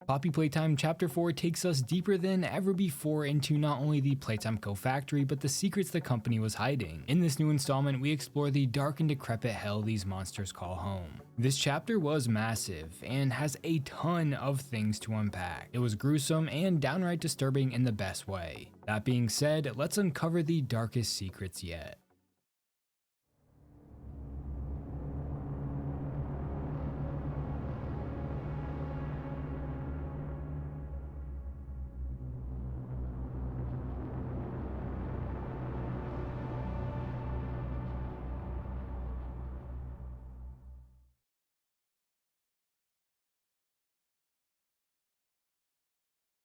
Poppy Playtime Chapter 4 takes us deeper than ever before into not only the Playtime Co factory, but the secrets the company was hiding. In this new installment, we explore the dark and decrepit hell these monsters call home. This chapter was massive, and has a ton of things to unpack. It was gruesome and downright disturbing in the best way. That being said, let's uncover the darkest secrets yet.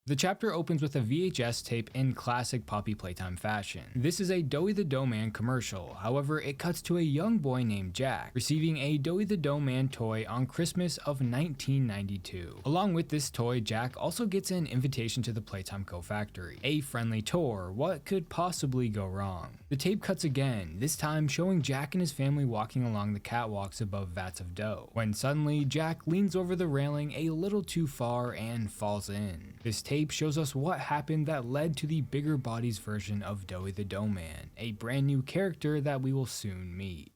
The chapter opens with a VHS tape in classic Poppy Playtime fashion. This is a Doughy the Dough Man commercial, however it cuts to a young boy named Jack receiving a Doughy the Dough Man toy on Christmas of 1992. Along with this toy, Jack also gets an invitation to the Playtime Co factory. A friendly tour, what could possibly go wrong? The tape cuts again, this time showing Jack and his family walking along the catwalks above vats of dough, when suddenly Jack leans over the railing a little too far and falls in. This tape shows us what happened that led to the bigger bodies version of Doughy the Dough Man, a brand new character that we will soon meet.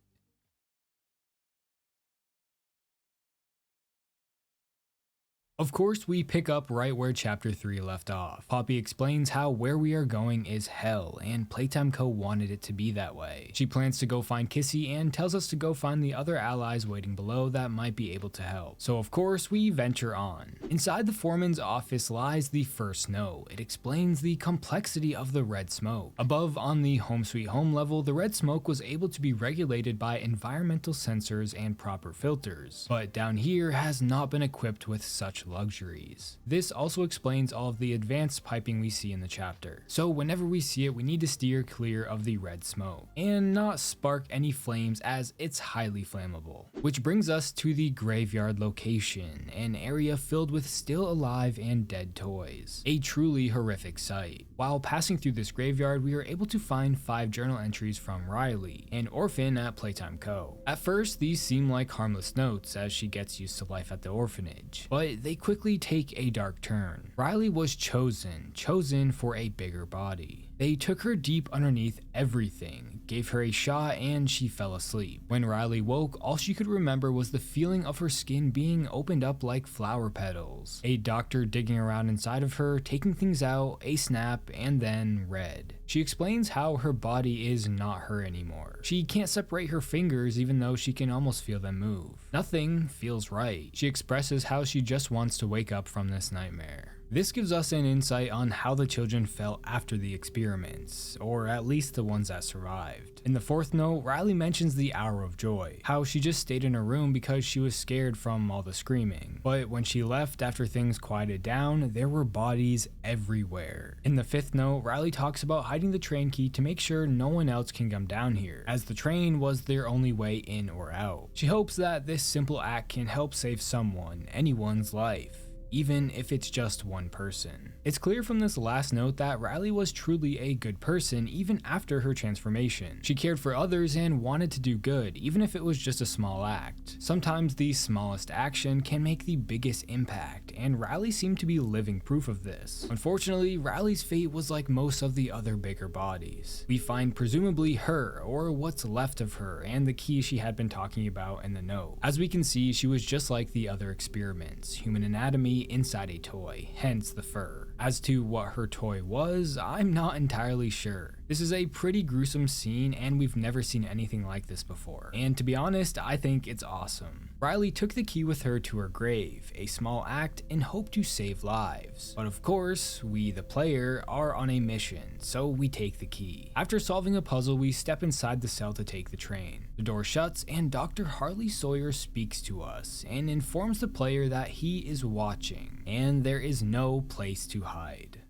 Of course, we pick up right where Chapter 3 left off. Poppy explains how where we are going is hell, and Playtime Co wanted it to be that way. She plans to go find Kissy and tells us to go find the other allies waiting below that might be able to help. So of course, we venture on. Inside the foreman's office lies the first note. It explains the complexity of the red smoke. Above on the Home Sweet Home level, the red smoke was able to be regulated by environmental sensors and proper filters, but down here has not been equipped with such luxuries. This also explains all of the advanced piping we see in the chapter. So whenever we see it, we need to steer clear of the red smoke and not spark any flames as it's highly flammable. Which brings us to the graveyard location, an area filled with still alive and dead toys. A truly horrific sight. While passing through this graveyard, we are able to find 5 journal entries from Riley, an orphan at Playtime Co. At first, these seem like harmless notes as she gets used to life at the orphanage, but they quickly take a dark turn. Riley was chosen for a bigger body. They took her deep underneath everything, gave her a shot, and she fell asleep. When Riley woke, all she could remember was the feeling of her skin being opened up like flower petals. A doctor digging around inside of her, taking things out, a snap, and then red. She explains how her body is not her anymore. She can't separate her fingers even though she can almost feel them move. Nothing feels right. She expresses how she just wants to wake up from this nightmare. This gives us an insight on how the children felt after the experiments, or at least the ones that survived. In the 4th note, Riley mentions the hour of joy, how she just stayed in her room because she was scared from all the screaming. But when she left after things quieted down, there were bodies everywhere. In the 5th note, Riley talks about hiding the train key to make sure no one else can come down here, as the train was their only way in or out. She hopes that this simple act can help save someone, anyone's life, even if it's just one person. It's clear from this last note that Riley was truly a good person even after her transformation. She cared for others and wanted to do good, even if it was just a small act. Sometimes the smallest action can make the biggest impact, and Riley seemed to be living proof of this. Unfortunately, Riley's fate was like most of the other bigger bodies. We find presumably her, or what's left of her, and the key she had been talking about in the note. As we can see, she was just like the other experiments, human anatomy inside a toy, hence the fur. As to what her toy was, I'm not entirely sure. This is a pretty gruesome scene and we've never seen anything like this before. And to be honest, I think it's awesome. Riley took the key with her to her grave, a small act in hope to save lives. But of course, we the player are on a mission, so we take the key. After solving a puzzle, we step inside the cell to take the train. The door shuts and Dr. Harley Sawyer speaks to us and informs the player that he is watching and there is no place to hide.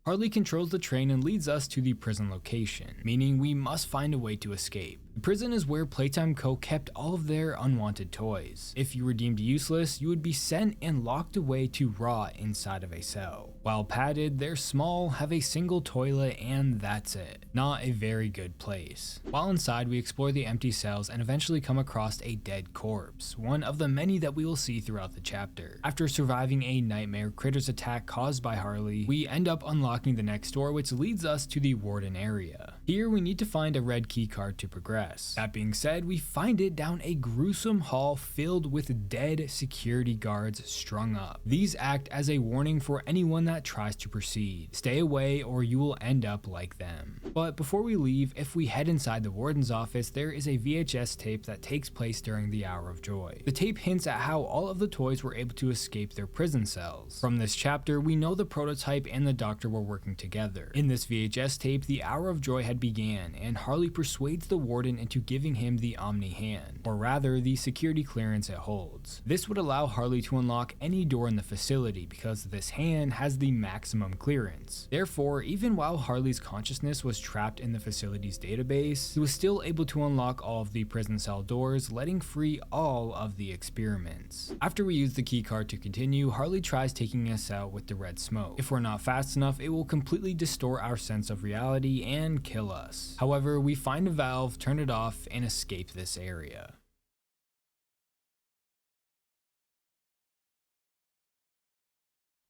Harley controls the train and leads us to the prison location, meaning we must find a way to escape. The prison is where Playtime Co. kept all of their unwanted toys. If you were deemed useless, you would be sent and locked away to rot inside of a cell. While padded, they're small, have a single toilet, and that's it. Not a very good place. While inside, we explore the empty cells and eventually come across a dead corpse, one of the many that we will see throughout the chapter. After surviving a nightmare critters attack caused by Harley, we end up unlocking the next door, which leads us to the warden area. Here we need to find a red key card to progress. That being said, we find it down a gruesome hall filled with dead security guards strung up. These act as a warning for anyone that tries to proceed. Stay away or you will end up like them. But before we leave, if we head inside the warden's office, there is a VHS tape that takes place during the Hour of Joy. The tape hints at how all of the toys were able to escape their prison cells. From this chapter, we know the prototype and the doctor were working together. In this VHS tape, the Hour of Joy had began, and Harley persuades the warden into giving him the Omni hand, or rather the security clearance it holds. This would allow Harley to unlock any door in the facility because this hand has the maximum clearance. Therefore, even while Harley's consciousness was trapped in the facility's database, he was still able to unlock all of the prison cell doors, letting free all of the experiments. After we use the key card to continue, Harley tries taking us out with the red smoke. If we're not fast enough, it will completely distort our sense of reality and kill us. However, we find a valve, turn it off, and escape this area.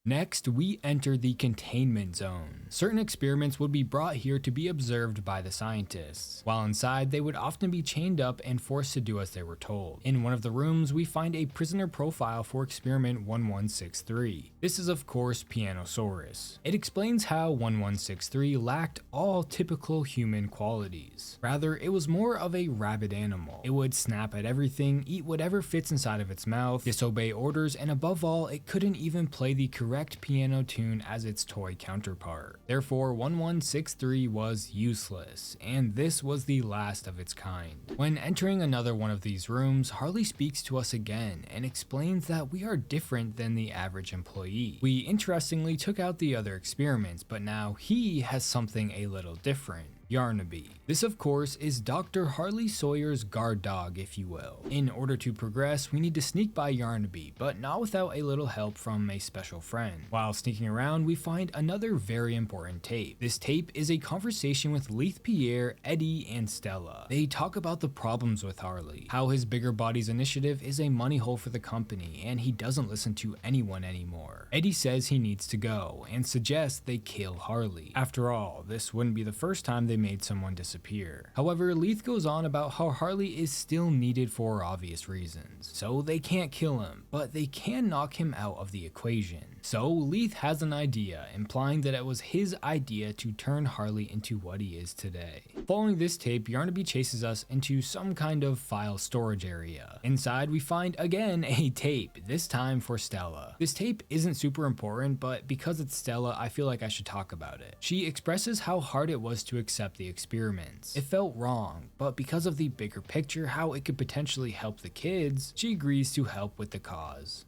Next, we enter the containment zone. Certain experiments would be brought here to be observed by the scientists. While inside, they would often be chained up and forced to do as they were told. In one of the rooms, we find a prisoner profile for experiment 1163. This is of course Pianosaurus. It explains how 1163 lacked all typical human qualities. Rather, it was more of a rabid animal. It would snap at everything, eat whatever fits inside of its mouth, disobey orders, and above all, it couldn't even play the correct piano tune as its toy counterpart. Therefore, 1163 was useless, and this was the last of its kind. When entering another one of these rooms, Harley speaks to us again and explains that we are different than the average employee. We interestingly took out the other experiments, but now he has something a little different. Yarnaby. This of course is Dr. Harley Sawyer's guard dog, if you will. In order to progress, we need to sneak by Yarnaby, but not without a little help from a special friend. While sneaking around, we find another very important tape. This tape is a conversation with Leith Pierre, Eddie, and Stella. They talk about the problems with Harley, how his bigger body's initiative is a money hole for the company, and he doesn't listen to anyone anymore. Eddie says he needs to go, and suggests they kill Harley. After all, this wouldn't be the first time they made someone disappear. However, Leith goes on about how Harley is still needed for obvious reasons. So they can't kill him, but they can knock him out of the equation. So Leith has an idea, implying that it was his idea to turn Harley into what he is today. Following this tape, Yarnaby chases us into some kind of file storage area. Inside, we find again a tape, this time for Stella. This tape isn't super important, but because it's Stella, I feel like I should talk about it. She expresses how hard it was to accept the experiments. It felt wrong, but because of the bigger picture, how it could potentially help the kids, she agrees to help with the cause.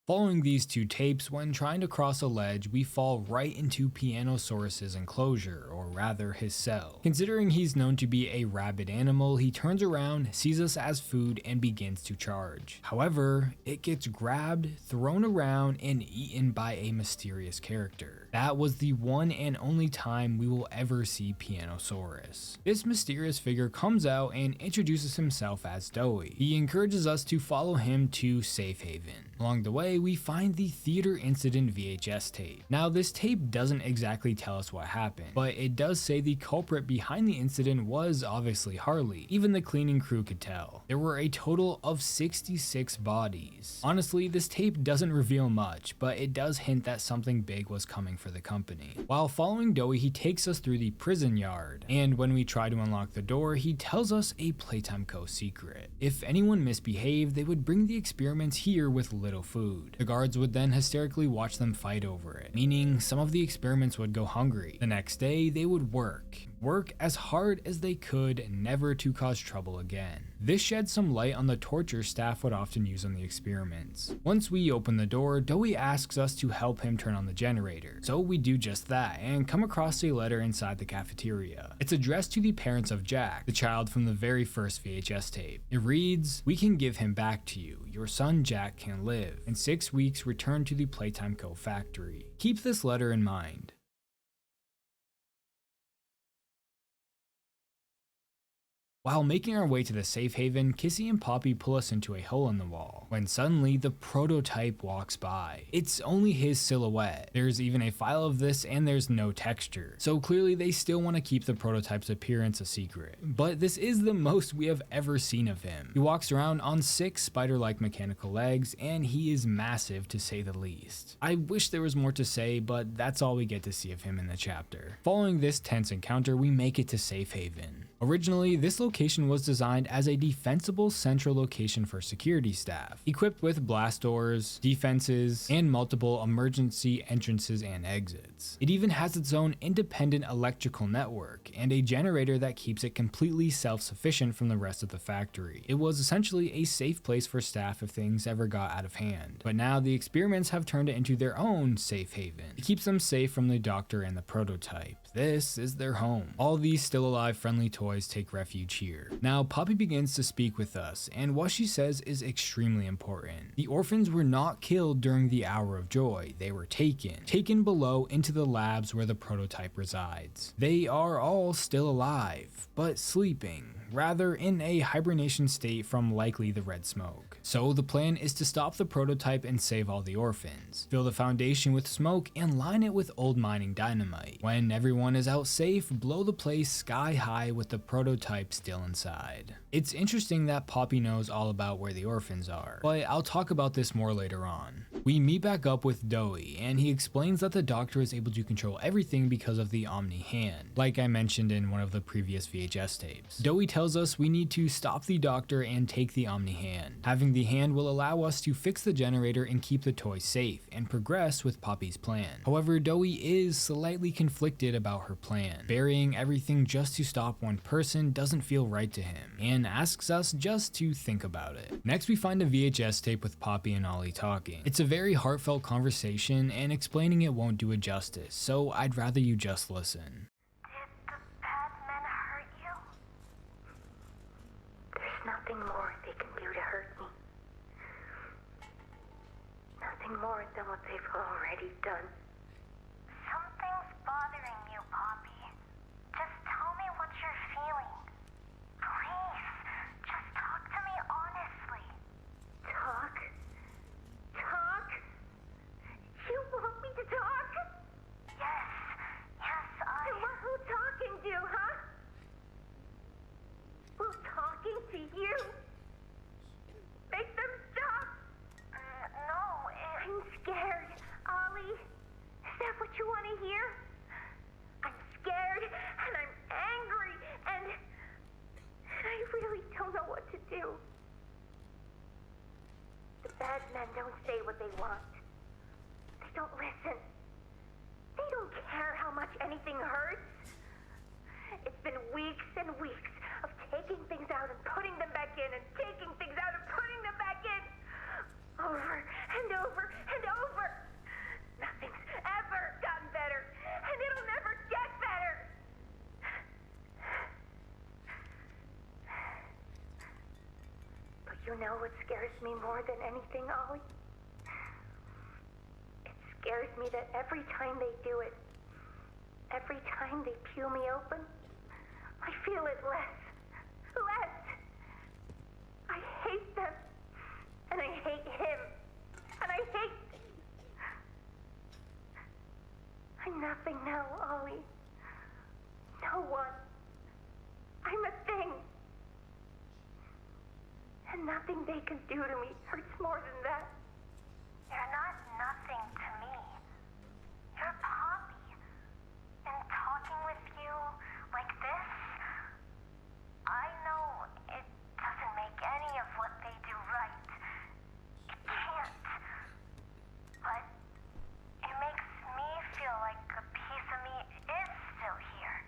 Following these two tapes, when trying to cross a ledge, we fall right into Pianosaurus's enclosure, or rather his cell. Considering he's known to be a rabid animal, he turns around, sees us as food, and begins to charge. However, it gets grabbed, thrown around, and eaten by a mysterious character. That was the one and only time we will ever see Pianosaurus. This mysterious figure comes out and introduces himself as Dowie. He encourages us to follow him to Safe Haven. Along the way, we find the theater incident VHS tape. Now, this tape doesn't exactly tell us what happened, but it does say the culprit behind the incident was obviously Harley. Even the cleaning crew could tell. There were a total of 66 bodies. Honestly, this tape doesn't reveal much, but it does hint that something big was coming for the company. While following Dowie, he takes us through the prison yard, and when we try to unlock the door, he tells us a Playtime Co. secret. If anyone misbehaved, they would bring the experiments here with little food. The guards would then hysterically watch them fight over it, meaning some of the experiments would go hungry. The next day, they would work, work as hard as they could never to cause trouble again. This sheds some light on the torture staff would often use on the experiments. Once we open the door, Dewey asks us to help him turn on the generator, so we do just that and come across a letter inside the cafeteria. It's addressed to the parents of Jack, the child from the very first VHS tape. It reads, "We can give him back to you. Your son Jack can live. In 6 weeks, return to the Playtime Co. factory. Keep this letter in mind." While making our way to the safe haven, Kissy and Poppy pull us into a hole in the wall, when suddenly the prototype walks by. It's only his silhouette. There's even a file of this and there's no texture, so clearly they still want to keep the prototype's appearance a secret. But this is the most we have ever seen of him. He walks around on 6 spider-like mechanical legs, and he is massive to say the least. I wish there was more to say, but that's all we get to see of him in the chapter. Following this tense encounter, we make it to safe haven. Originally, this location was designed as a defensible central location for security staff, equipped with blast doors, defenses, and multiple emergency entrances and exits. It even has its own independent electrical network, and a generator that keeps it completely self-sufficient from the rest of the factory. It was essentially a safe place for staff if things ever got out of hand, but now the experiments have turned it into their own safe haven. It keeps them safe from the doctor and the prototype. This is their home. All these still alive friendly toys take refuge here. Now Poppy begins to speak with us, and what she says is extremely important. The orphans were not killed during the hour of joy. They were taken below into the labs where the prototype resides. They are all still alive, but sleeping, rather in a hibernation state from likely the red smoke. So the plan is to stop the prototype and save all the orphans, fill the foundation with smoke and line it with old mining dynamite. When everyone is out safe, blow the place sky high with the prototype still inside. It's interesting that Poppy knows all about where the orphans are, but I'll talk about this more later on. We meet back up with Dewey, and he explains that the doctor is able to control everything because of the Omni hand, like I mentioned in one of the previous VHS tapes. Dewey tells us we need to stop the doctor and take the Omni hand. Having the hand will allow us to fix the generator and keep the toys safe, and progress with Poppy's plan. However, Dewey is slightly conflicted about her plan. Burying everything just to stop one person doesn't feel right to him, and asks us just to think about it. Next we find a VHS tape with Poppy and Ollie talking. It's a very heartfelt conversation, and explaining it won't do it justice, so I'd rather you just listen. Did the bad men hurt you? There's nothing more they can do to hurt me. Nothing more than what they've already done. Something's bothering you, Poppy. Just tell me what you're feeling. Please, just talk to me honestly. Talk? Talk? You want me to talk? Yes, I... Who talking to, huh? Will talking to you make them stop? No, I'm scared, Ollie. Is that what you want to hear? I'm scared, and I'm angry, and I really don't know what to do. The bad men don't say what they want. They don't listen. They don't care how much anything hurts. It's been weeks and weeks of taking things out and putting them back in, and taking things out and putting them back in. Over and over and over. Nothing's ever gotten better, and it'll never get better. But you know what scares me more than anything, Ollie? It scares me that every time they do it, every time they peel me open, I feel it less. I hate them. And I hate him. And I hate... I'm nothing now, Ollie. No one. I'm a thing. And nothing they can do to me hurts more than that. You're not nothing to me. You're Poppy. And talking with you like this, I know it doesn't make any of what they do right. It can't. But it makes me feel like a piece of me is still here.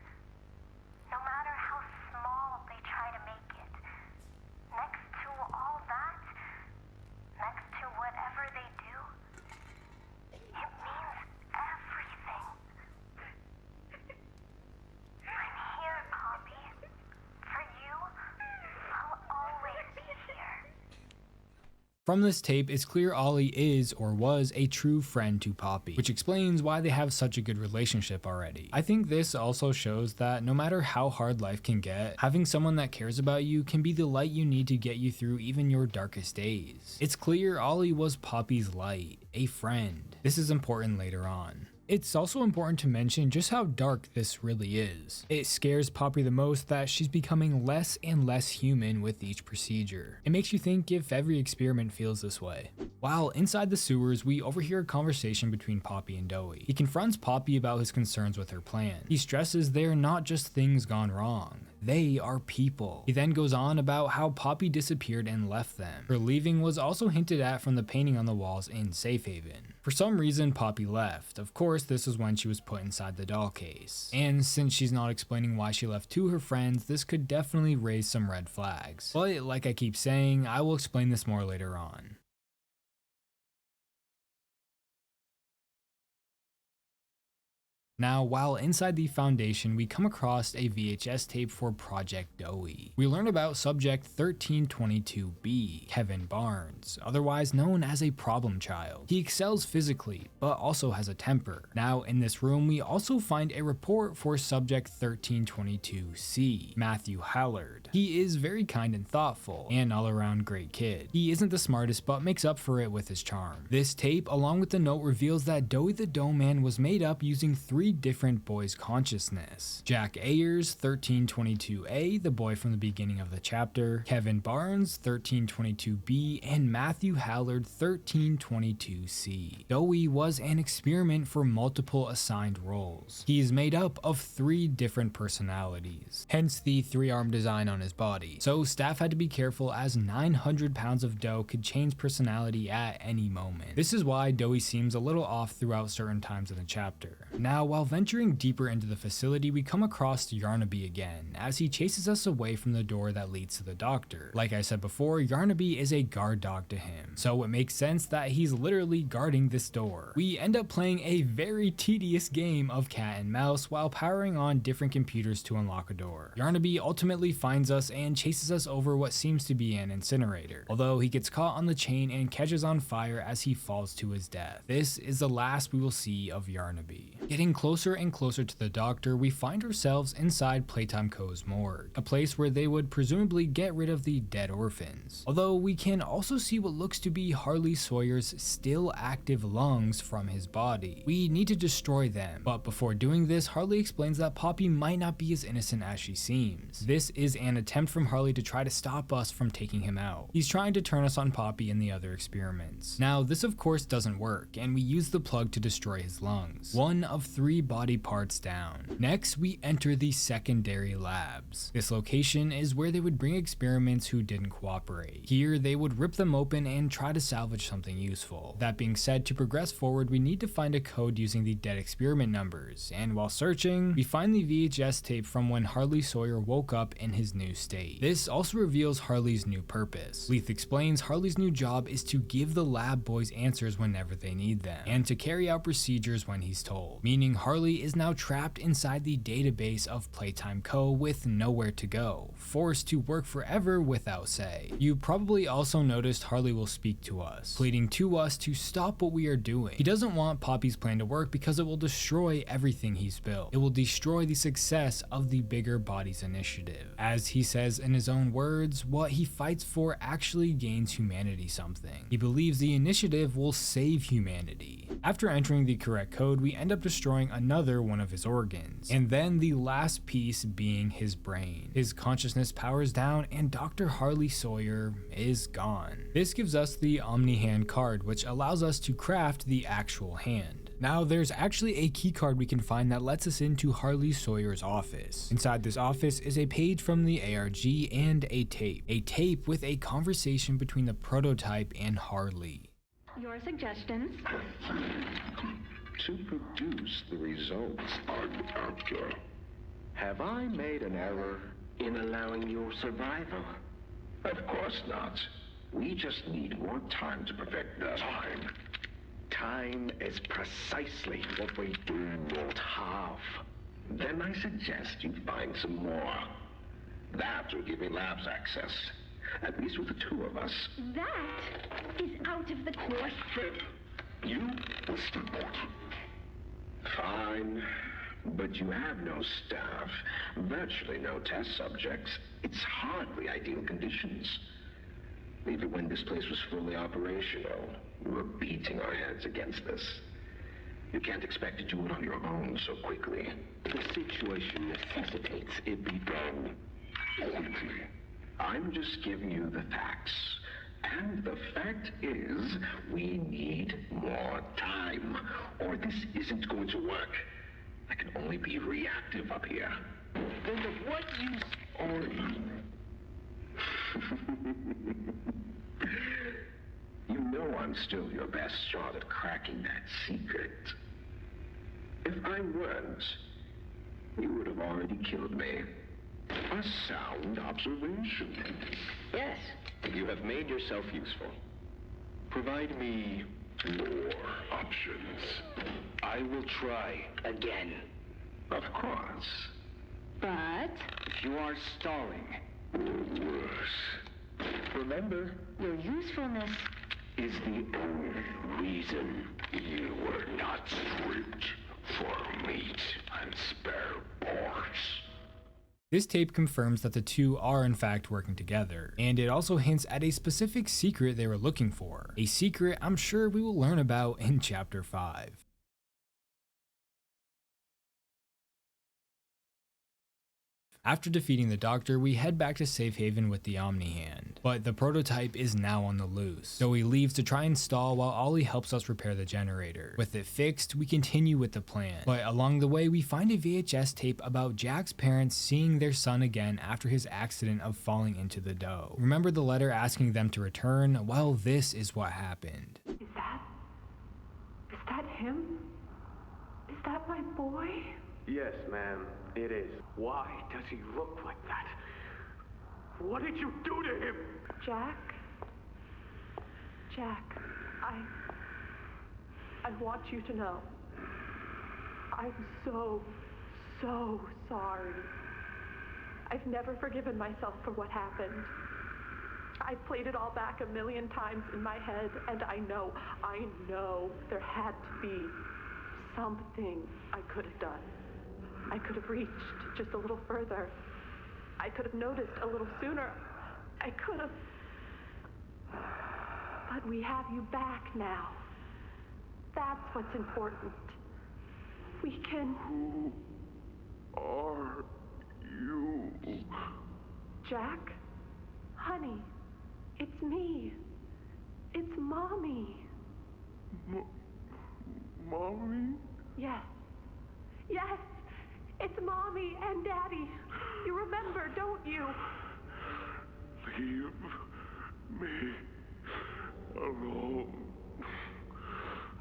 From this tape, it's clear Ollie is or was a true friend to Poppy, which explains why they have such a good relationship already. I think this also shows that no matter how hard life can get, having someone that cares about you can be the light you need to get you through even your darkest days. It's clear Ollie was Poppy's light, a friend. This is important later on. It's also important to mention just how dark this really is. It scares Poppy the most that she's becoming less and less human with each procedure. It makes you think if every experiment feels this way. While inside the sewers, we overhear a conversation between Poppy and Doey. He confronts Poppy about his concerns with her plan. He stresses they're not just things gone wrong. They are people. He then goes on about how Poppy disappeared and left them. Her leaving was also hinted at from the painting on the walls in Safe Haven. For some reason, Poppy left. Of course, this was when she was put inside the doll case. And since she's not explaining why she left to her friends, this could definitely raise some red flags. But like I keep saying, I will explain this more later on. Now, while inside the Foundation, we come across a VHS tape for Project Doey. We learn about Subject 1322B, Kevin Barnes, otherwise known as a problem child. He excels physically, but also has a temper. Now, in this room, we also find a report for Subject 1322C, Matthew Hallard. He is very kind and thoughtful, and all-around great kid. He isn't the smartest, but makes up for it with his charm. This tape, along with the note, reveals that Doey the Dough Man was made up using 3 different boys' consciousness. Jack Ayers, 1322A, the boy from the beginning of the chapter, Kevin Barnes, 1322B, and Matthew Hallard, 1322C. Doey was an experiment for multiple assigned roles. He is made up of 3 different personalities, hence the 3-arm design on his body. So staff had to be careful as 900 pounds of dough could change personality at any moment. This is why Doey seems a little off throughout certain times in the chapter. Now, while venturing deeper into the facility, we come across Yarnaby again, as he chases us away from the door that leads to the doctor. Like I said before, Yarnaby is a guard dog to him, so it makes sense that he's literally guarding this door. We end up playing a very tedious game of cat and mouse while powering on different computers to unlock a door. Yarnaby ultimately finds us and chases us over what seems to be an incinerator, although he gets caught on the chain and catches on fire as he falls to his death. This is the last we will see of Yarnaby. Getting closer and closer to the doctor, we find ourselves inside Playtime Co.'s morgue, a place where they would presumably get rid of the dead orphans. Although we can also see what looks to be Harley Sawyer's still active lungs from his body. We need to destroy them, but before doing this, Harley explains that Poppy might not be as innocent as she seems. This is an attempt from Harley to try to stop us from taking him out. He's trying to turn us on Poppy and the other experiments. Now, this of course doesn't work, and we use the plug to destroy his lungs. One of 3 body parts down. Next, we enter the secondary labs. This location is where they would bring experiments who didn't cooperate. Here, they would rip them open and try to salvage something useful. That being said, to progress forward, we need to find a code using the dead experiment numbers, and while searching, we find the VHS tape from when Harley Sawyer woke up in his new state. This also reveals Harley's new purpose. Leith explains Harley's new job is to give the lab boys answers whenever they need them, and to carry out procedures when he's told, meaning Harley is now trapped inside the database of Playtime Co. with nowhere to go, forced to work forever without say. You probably also noticed Harley will speak to us, pleading to us to stop what we are doing. He doesn't want Poppy's plan to work because it will destroy everything he's built. It will destroy the success of the Bigger Bodies initiative. As he says in his own words, what he fights for actually gains humanity something. He believes the initiative will save humanity. After entering the correct code, we end up destroying another one of his organs, and then the last piece being his brain. His consciousness powers down and Dr. Harley Sawyer is gone. This gives us the Omni-Hand card, which allows us to craft the actual hand. Now, there's actually a key card we can find that lets us into Harley Sawyer's office. Inside this office is a page from the ARG and a tape. A tape with a conversation between the prototype and Harley. Your suggestions? To produce the results. Have I made an error in allowing your survival? Of course not. We just need more time to perfect that. Time is precisely what we do not have. Then I suggest you find some more. That will give me labs access. At least with the two of us. That is out of the question. You will still want. Fine. But you have no staff, virtually no test subjects. It's hardly ideal conditions. Even when this place was fully operational, we were beating our heads against this. You can't expect to do it on your own so quickly. The situation necessitates it be done quickly. I'm just giving you the facts. And the fact is, we need more time, or this isn't going to work. I can only be reactive up here. Then of what use are you? You know I'm still your best shot at cracking that secret. If I weren't, you would have already killed me. A sound observation. Yes, you have made yourself useful. Provide me More options. I will try again. Of course. But if you are stalling, Or worse. remember, Your usefulness. Is the only reason you were not stripped for meat and spare parts. This tape confirms that the two are in fact working together, and it also hints at a specific secret they were looking for, a secret I'm sure we will learn about in Chapter 5. After defeating the Doctor, we head back to Safe Haven with the Omni Hand, but the prototype is now on the loose, so he leaves to try and stall while Ollie helps us repair the generator. With it fixed, we continue with the plan, but along the way we find a VHS tape about Jack's parents seeing their son again after his accident of falling into the dough. Remember the letter asking them to return? Well, this is what happened. Is that him? Is that my boy? Yes, ma'am, it is. Why does he look like that? What did you do to him? Jack, I want you to know, I'm so sorry. I've never forgiven myself for what happened. I've played it all back 1,000,000 times in my head, and I know there had to be something I could have done. I could have reached just a little further. I could have noticed a little sooner. I could have. But we have you back now. That's what's important. We can. Who are you? Jack? Honey, it's me. It's Mommy. Mommy? Yes. Yes! It's Mommy and Daddy. You remember, don't you? Leave me alone.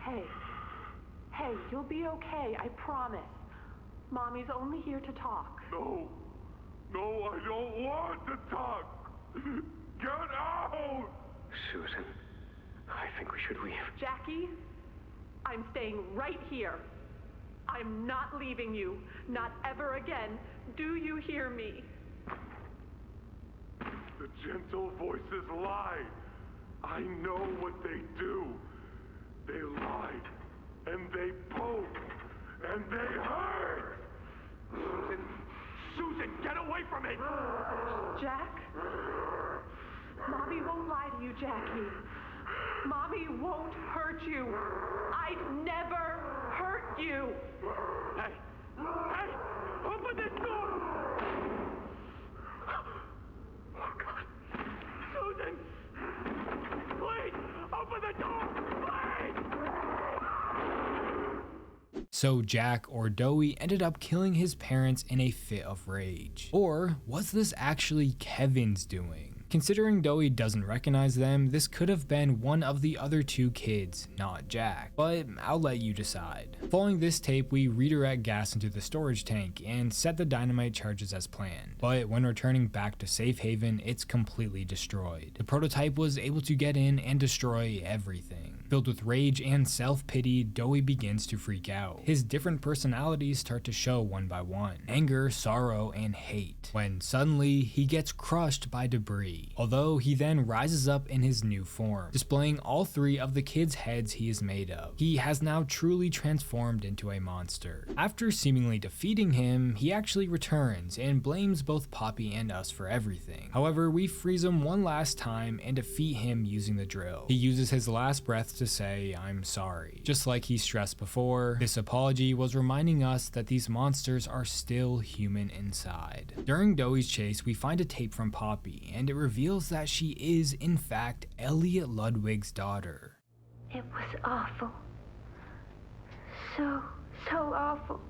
Hey, you'll be okay, I promise. Mommy's only here to talk. No, I don't want to talk. Get out! Susan, I think we should leave. Jackie, I'm staying right here. I'm not leaving you. Not ever again. Do you hear me? The gentle voices lie. I know what they do. They lie, and they poke, and they hurt. Susan, get away from me! Jack? Mommy won't lie to you, Jackie. Mommy won't hurt you. I'd never hurt you. Hey! Open this door! Oh, God. Susan! Please! Open the door! Please! So Jack, or Dowie, ended up killing his parents in a fit of rage. Or was this actually Kevin's doing? Considering Dowie doesn't recognize them, this could have been one of the other two kids, not Jack, but I'll let you decide. Following this tape, we redirect gas into the storage tank and set the dynamite charges as planned, but when returning back to Safe Haven, it's completely destroyed. The prototype was able to get in and destroy everything. Filled with rage and self-pity, Dewey begins to freak out. His different personalities start to show one by one: anger, sorrow, and hate, when suddenly he gets crushed by debris, although he then rises up in his new form, displaying all three of the kids' heads he is made of. He has now truly transformed into a monster. After seemingly defeating him, he actually returns and blames both Poppy and us for everything. However, we freeze him one last time and defeat him using the drill. He uses his last breath to say, "I'm sorry." Just like he stressed before, this apology was reminding us that these monsters are still human inside. During Dewey's chase, we find a tape from Poppy, and it reveals that she is, in fact, Elliot Ludwig's daughter. It was awful. So awful.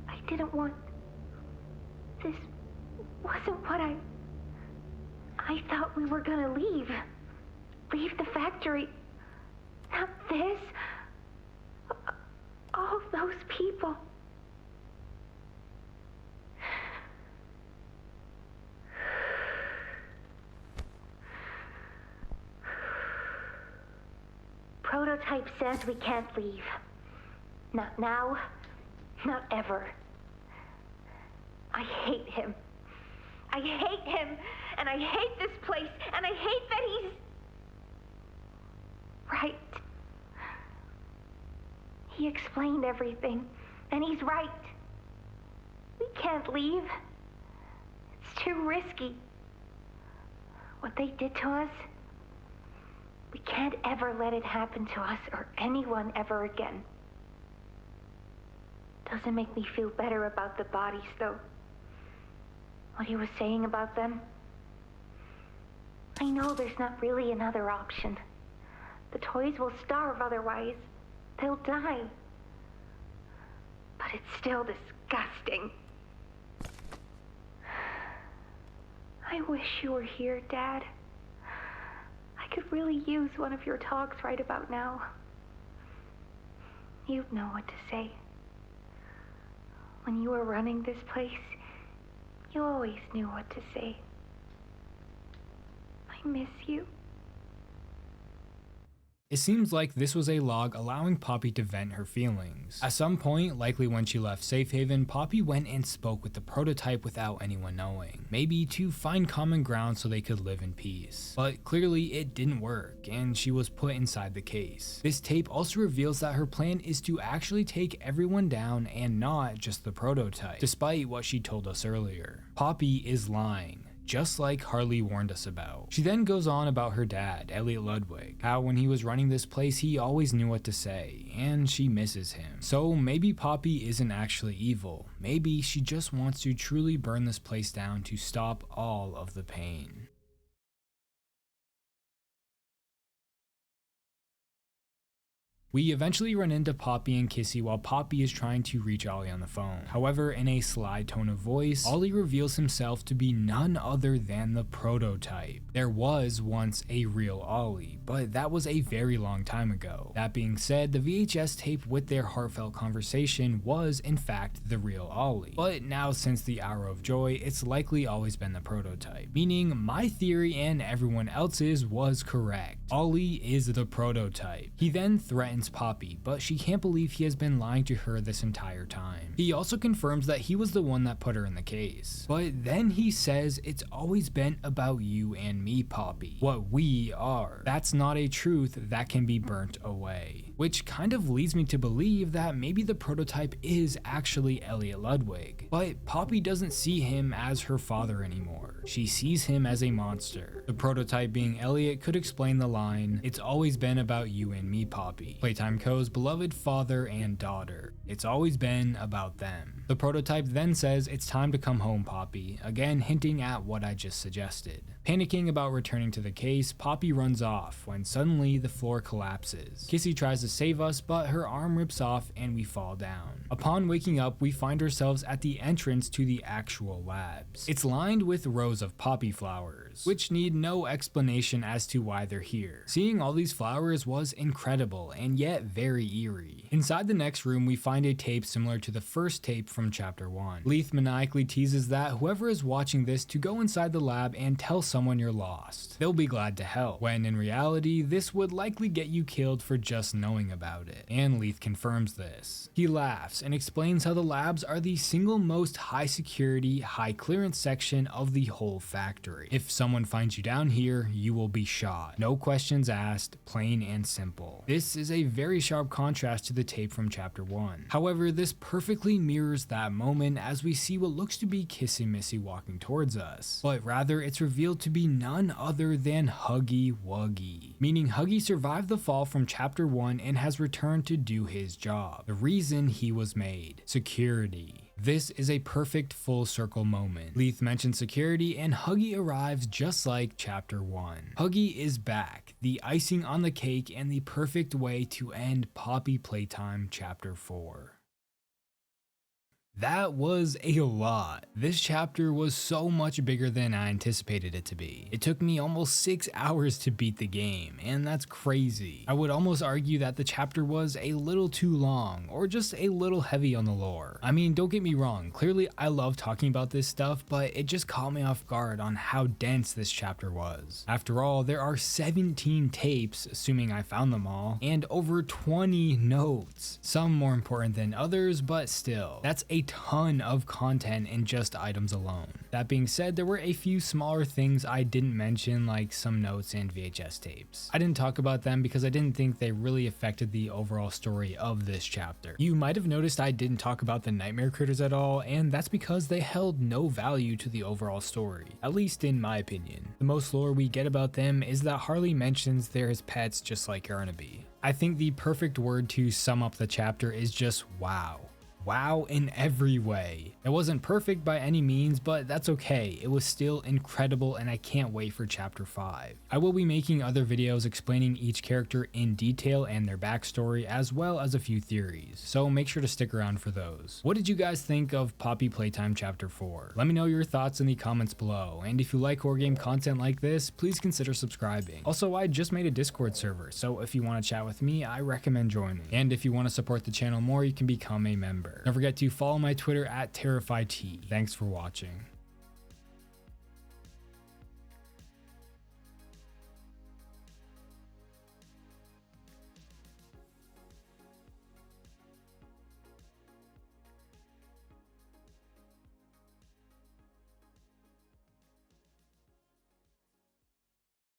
I didn't want... This wasn't what I thought we were gonna leave. Leave the factory. Not this. All those people. Prototype says we can't leave. Not now, not ever. I hate him. I hate him, and I hate this place, and I hate that he's... right. He explained everything, and he's right. We can't leave. It's too risky. What they did to us, we can't ever let it happen to us or anyone ever again. Doesn't make me feel better about the bodies, though. What he was saying about them. I know there's not really another option. The toys will starve otherwise. They'll die. But it's still disgusting. I wish you were here, Dad. I could really use one of your talks right about now. You'd know what to say. When you were running this place, you always knew what to say. I miss you. It seems like this was a log allowing Poppy to vent her feelings. At some point, likely when she left Safe Haven, Poppy went and spoke with the prototype without anyone knowing, maybe to find common ground so they could live in peace. But clearly it didn't work, and she was put inside the case. This tape also reveals that her plan is to actually take everyone down and not just the prototype, despite what she told us earlier. Poppy is lying, just like Harley warned us about. She then goes on about her dad, Elliot Ludwig, how when he was running this place he always knew what to say, and she misses him. So maybe Poppy isn't actually evil. Maybe she just wants to truly burn this place down to stop all of the pain. We eventually run into Poppy and Kissy while Poppy is trying to reach Ollie on the phone. However, in a sly tone of voice, Ollie reveals himself to be none other than the prototype. There was once a real Ollie, but that was a very long time ago. That being said, the VHS tape with their heartfelt conversation was in fact the real Ollie. But now since the Hour of Joy, it's likely always been the prototype. Meaning my theory and everyone else's was correct. Ollie is the prototype. He then threatens Poppy, but she can't believe he has been lying to her this entire time. He also confirms that he was the one that put her in the case. But then he says it's always been about you and me, Poppy. What we are. That's not a truth that can be burnt away. Which kind of leads me to believe that maybe the prototype is actually Elliot Ludwig. But Poppy doesn't see him as her father anymore. She sees him as a monster. The prototype being Elliot could explain the line, "It's always been about you and me, Poppy." Playtime Co.'s beloved father and daughter. It's always been about them. The prototype then says it's time to come home, Poppy, again hinting at what I just suggested. Panicking about returning to the case, Poppy runs off when suddenly the floor collapses. Kissy tries to save us, but her arm rips off and we fall down. Upon waking up, we find ourselves at the entrance to the actual labs. It's lined with rows of poppy flowers, which need no explanation as to why they're here. Seeing all these flowers was incredible and yet very eerie. Inside the next room, we find find a tape similar to the first tape from chapter 1. Leith maniacally teases that whoever is watching this to go inside the lab and tell someone you're lost. They'll be glad to help, when in reality, this would likely get you killed for just knowing about it. And Leith confirms this. He laughs and explains how the labs are the single most high security, high clearance section of the whole factory. If someone finds you down here, you will be shot. No questions asked, plain and simple. This is a very sharp contrast to the tape from chapter 1. However, this perfectly mirrors that moment as we see what looks to be Kissy Missy walking towards us, but rather it's revealed to be none other than Huggy Wuggy, meaning Huggy survived the fall from chapter 1 and has returned to do his job, the reason he was made: security. This is a perfect full circle moment. Leith mentions security and Huggy arrives just like chapter 1. Huggy is back, the icing on the cake and the perfect way to end Poppy Playtime chapter 4. That was a lot. This chapter was so much bigger than I anticipated it to be. It took me almost 6 hours to beat the game, and that's crazy. I would almost argue that the chapter was a little too long, or just a little heavy on the lore. I mean, don't get me wrong, clearly I love talking about this stuff, but it just caught me off guard on how dense this chapter was. After all, there are 17 tapes, assuming I found them all, and over 20 notes. Some more important than others, but still, that's a ton of content in just items alone. That being said, there were a few smaller things I didn't mention, like some notes and VHS tapes. I didn't talk about them because I didn't think they really affected the overall story of this chapter. You might have noticed I didn't talk about the nightmare critters at all, and that's because they held no value to the overall story, at least in my opinion. The most lore we get about them is that Harley mentions they're his pets just like Ernaby. I think the perfect word to sum up the chapter is just wow. Wow in every way. It wasn't perfect by any means, but that's okay. It was still incredible and I can't wait for chapter 5. I will be making other videos explaining each character in detail and their backstory, as well as a few theories, so make sure to stick around for those. What did you guys think of Poppy Playtime chapter 4? Let me know your thoughts in the comments below, and if you like horror game content like this, please consider subscribing. Also, I just made a Discord server, so if you want to chat with me, I recommend joining. And if you want to support the channel more, you can become a member. Don't forget to follow my Twitter at TerrifyT. Thanks for watching.